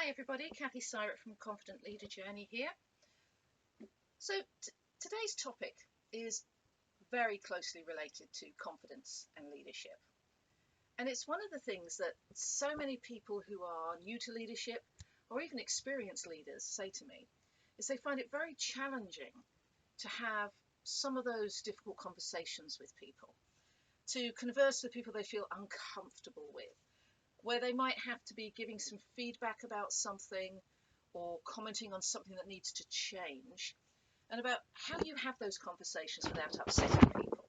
Hi everybody, Kathy Syret from Confident Leader Journey here. So today's topic is very closely related to confidence and leadership. And it's one of the things that so many people who are new to leadership or even experienced leaders say to me, is they find it very challenging to have some of those difficult conversations with people, to converse with people they feel uncomfortable with, where they might have to be giving some feedback about something or commenting on something that needs to change, and about how you have those conversations without upsetting people.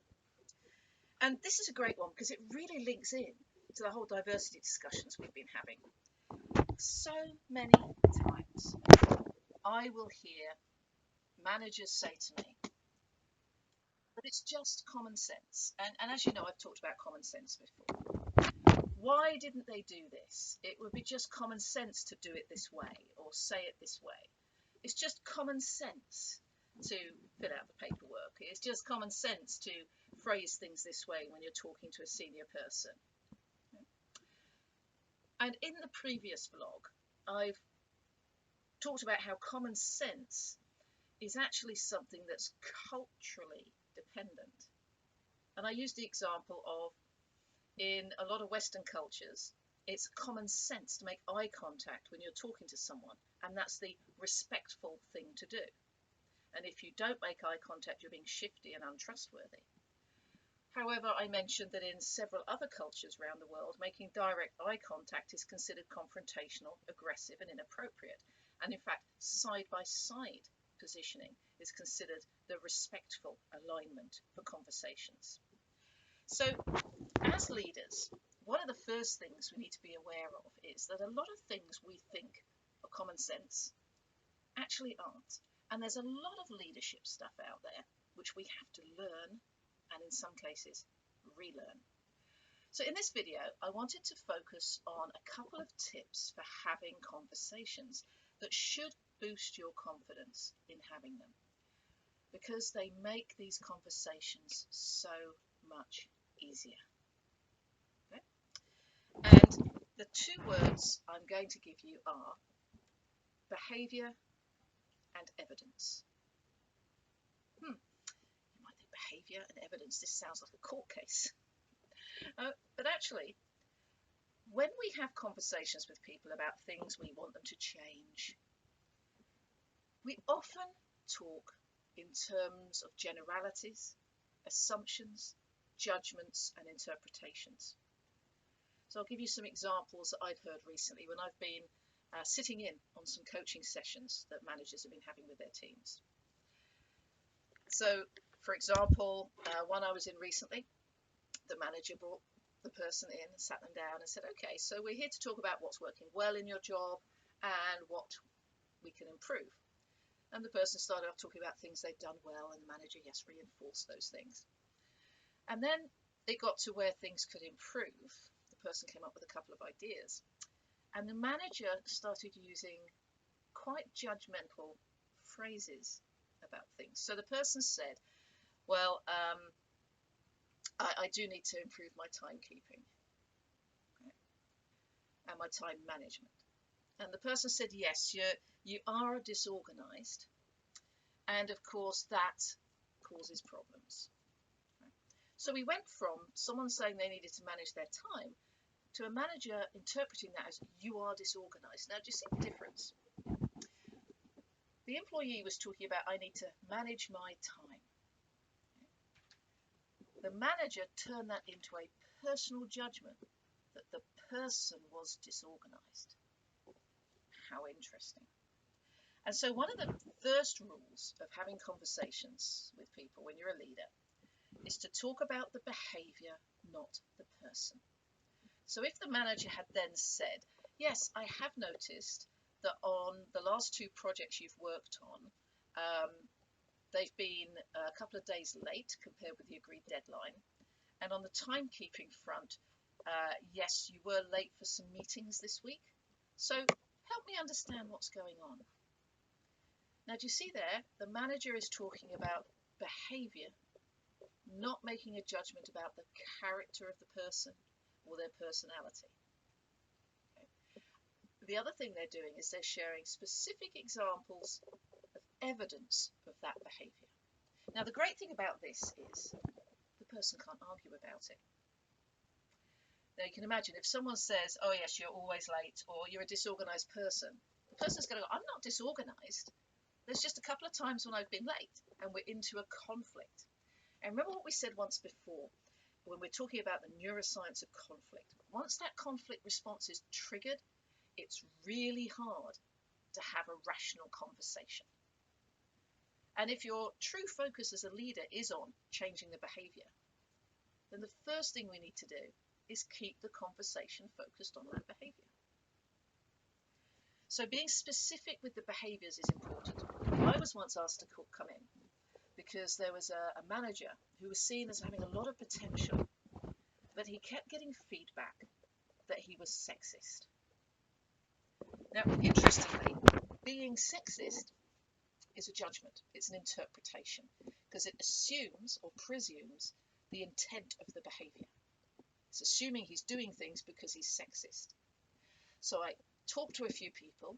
And this is a great one because it really links in to the whole diversity discussions we've been having. So many times I will hear managers say to me that it's just common sense. And as you know, I've talked about common sense before. Why didn't they do this? It would be just common sense to do it this way or say it this way. It's just common sense to fill out the paperwork. It's just common sense to phrase things this way when you're talking to a senior person. And in the previous vlog, I've talked about how common sense is actually something that's culturally dependent. And I used the example of, in a lot of Western cultures, it's common sense to make eye contact when you're talking to someone, and that's the respectful thing to do. And if you don't make eye contact, you're being shifty and untrustworthy. However, I mentioned that in several other cultures around the world, making direct eye contact is considered confrontational, aggressive, and inappropriate. And in fact, side-by-side positioning is considered the respectful alignment for conversations. So, as leaders, one of the first things we need to be aware of is that a lot of things we think are common sense actually aren't. And there's a lot of leadership stuff out there which we have to learn and in some cases relearn. So in this video, I wanted to focus on a couple of tips for having conversations that should boost your confidence in having them, because they make these conversations so much easier. And the two words I'm going to give you are behaviour and evidence. You might think behaviour and evidence, this sounds like a court case. But actually, when we have conversations with people about things we want them to change, we often talk in terms of generalities, assumptions, judgments, and interpretations. So I'll give you some examples that I've heard recently when I've been sitting in on some coaching sessions that managers have been having with their teams. So, for example, one I was in recently, the manager brought the person in, sat them down and said, okay, so we're here to talk about what's working well in your job and what we can improve. And the person started off talking about things they'd done well, and the manager, yes, reinforced those things. And then it got to where things could improve. The person came up with a couple of ideas, and the manager started using quite judgmental phrases about things. So the person said, well, I do need to improve my timekeeping, okay, and my time management. And the person said, yes, you are disorganized, and of course that causes problems. So we went from someone saying they needed to manage their time to a manager interpreting that as, you are disorganized. Now, do you see the difference? The employee was talking about, I need to manage my time. The manager turned that into a personal judgment that the person was disorganized. How interesting. And so one of the first rules of having conversations with people when you're a leader is to talk about the behavior, not the person. So if the manager had then said, yes, I have noticed that on the last two projects you've worked on, they've been a couple of days late compared with the agreed deadline. And on the timekeeping front, yes, you were late for some meetings this week. So help me understand what's going on. Now, do you see there? The manager is talking about behavior, not making a judgment about the character of the person or their personality. Okay. the other thing they're doing is they're sharing specific examples of evidence of that behaviour. Now, the great thing about this is the person can't argue about it. Now, you can imagine if someone says, oh yes, you're always late, or you're a disorganised person, the person's going to go, I'm not disorganised. There's just a couple of times when I've been late, and we're into a conflict. And remember what we said once before, when we're talking about the neuroscience of conflict. Once that conflict response is triggered, it's really hard to have a rational conversation. And if your true focus as a leader is on changing the behaviour, then the first thing we need to do is keep the conversation focused on that behaviour. So being specific with the behaviours is important. I was once asked to come in because there was a manager who was seen as having a lot of potential, but he kept getting feedback that he was sexist. Now, interestingly, being sexist is a judgment, it's an interpretation, because it assumes or presumes the intent of the behaviour. It's assuming he's doing things because he's sexist. So I talked to a few people,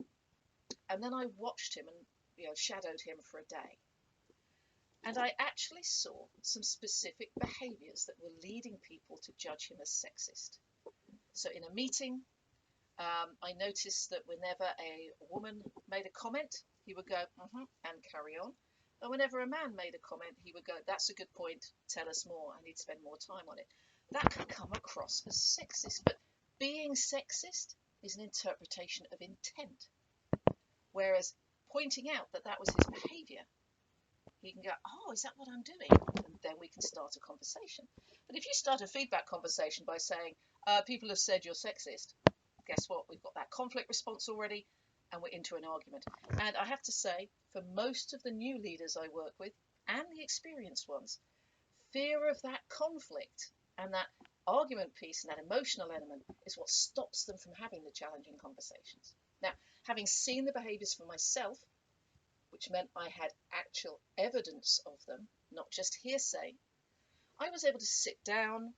and then I watched him and shadowed him for a day. And I actually saw some specific behaviours that were leading people to judge him as sexist. So in a meeting, I noticed that whenever a woman made a comment, he would go, and carry on. And whenever a man made a comment, he would go, that's a good point, tell us more, I need to spend more time on it. That can come across as sexist, but being sexist is an interpretation of intent. Whereas pointing out that that was his behaviour, he can go, oh, is that what I'm doing? And then we can start a conversation. But if you start a feedback conversation by saying, people have said you're sexist, guess what? We've got that conflict response already, and we're into an argument. And I have to say, for most of the new leaders I work with, and the experienced ones, fear of that conflict and that argument piece and that emotional element is what stops them from having the challenging conversations. Now, having seen the behaviours for myself, which meant I had actual evidence of them, not just hearsay, I was able to sit down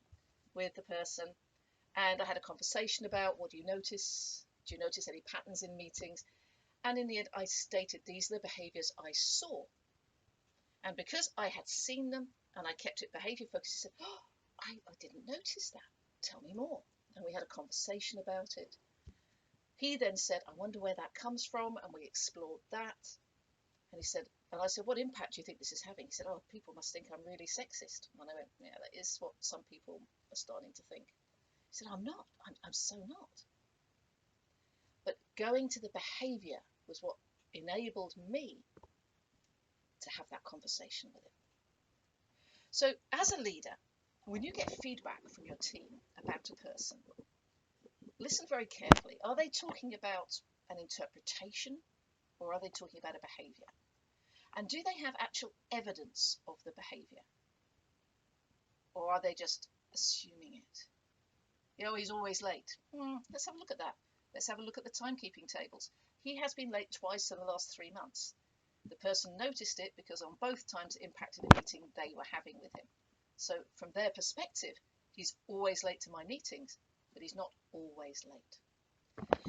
with the person and I had a conversation about, what do you notice? Do you notice any patterns in meetings? And in the end, I stated these are the behaviours I saw. And because I had seen them and I kept it behaviour focused, he said, oh, I didn't notice that. Tell me more. And we had a conversation about it. He then said, I wonder where that comes from. And we explored that. And he said, and I said, what impact do you think this is having? He said, oh, people must think I'm really sexist. And I went, yeah, that is what some people are starting to think. He said, I'm not. I'm so not. But going to the behaviour was what enabled me to have that conversation with him. So as a leader, when you get feedback from your team about a person, listen very carefully. Are they talking about an interpretation or are they talking about a behaviour? And do they have actual evidence of the behaviour? Or are they just assuming it? He's always late. Let's have a look at that. Let's have a look at the timekeeping tables. He has been late twice in the last 3 months. The person noticed it because on both times it impacted a meeting they were having with him. So from their perspective, he's always late to my meetings, but he's not always late.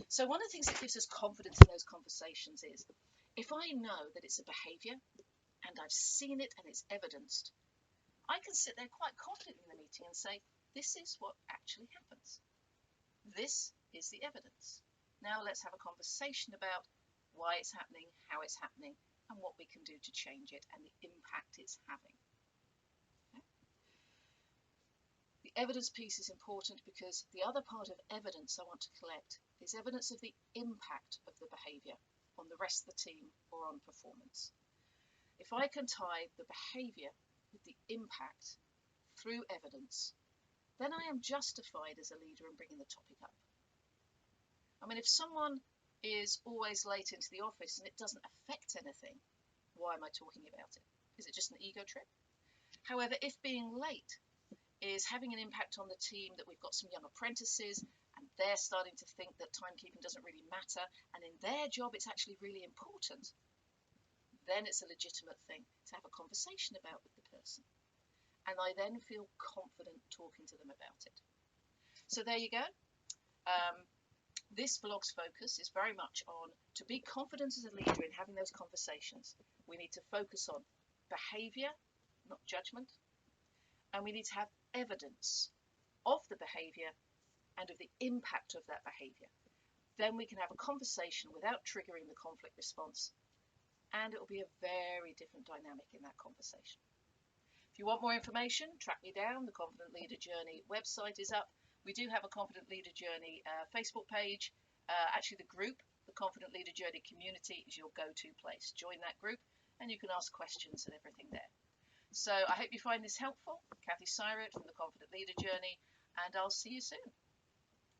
So one of the things that gives us confidence in those conversations is, if I know that it's a behaviour and I've seen it and it's evidenced, I can sit there quite confidently in the meeting and say, this is what actually happens. This is the evidence. Now let's have a conversation about why it's happening, how it's happening, and what we can do to change it and the impact it's having. Okay? The evidence piece is important because the other part of evidence I want to collect is evidence of the impact of the behaviour on the rest of the team or on performance. If I can tie the behaviour with the impact through evidence, then I am justified as a leader in bringing the topic up. I mean, if someone is always late into the office and it doesn't affect anything, why am I talking about it? Is it just an ego trip? However, if being late is having an impact on the team, that we've got some young apprentices and they're starting to think that timekeeping doesn't really matter, and in their job it's actually really important, then it's a legitimate thing to have a conversation about with the person. And I then feel confident talking to them about it. So there you go. This blog's focus is very much on to be confident as a leader in having those conversations. We need to focus on behaviour, not judgment, and we need to have evidence of the behaviour and of the impact of that behaviour. Then we can have a conversation without triggering the conflict response, and it will be a very different dynamic in that conversation. If you want more information, track me down. The Confident Leader Journey website is up. We do have a Confident Leader Journey Facebook page. Actually, the group, the Confident Leader Journey community, is your go-to place. Join that group and you can ask questions and everything there. So I hope you find this helpful. Kathy Syrett from the Confident Leader Journey, and I'll see you soon.